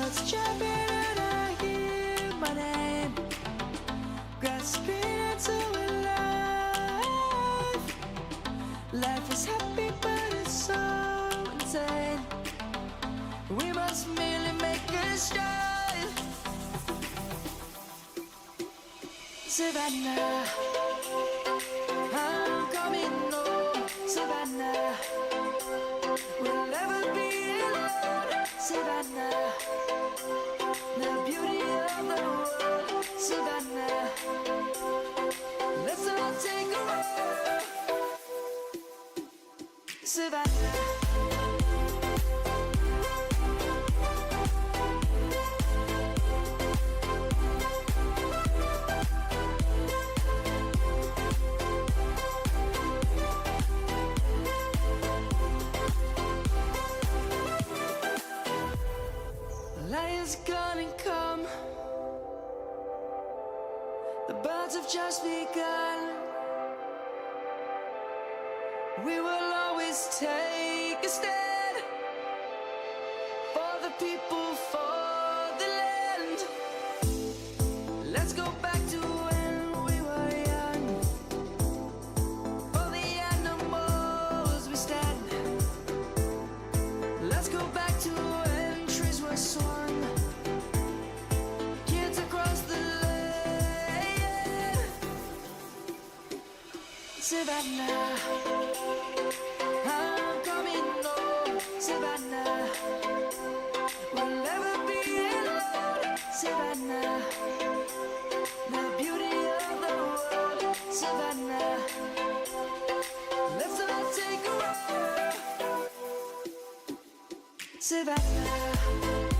heart's jumping and I hear my name, grasping into life. Life is happy but it's so insane. We must merely make a start. Savannah, I'm coming home. Savannah, we'll never be alone. Savannah, the beauty of the world. Savannah, let's all take a ride. Savannah. Lion's gonna come. The birds have just begun. We will always take a stand for the people, for the land. Let's go back to when we were young. For the animals we stand. Let's go back to when trees were swung. Kids across the land. Savannah, I'm coming home. Savannah, we'll never be alone. Savannah, the beauty of the world. Savannah, let's all take a ride. Savannah.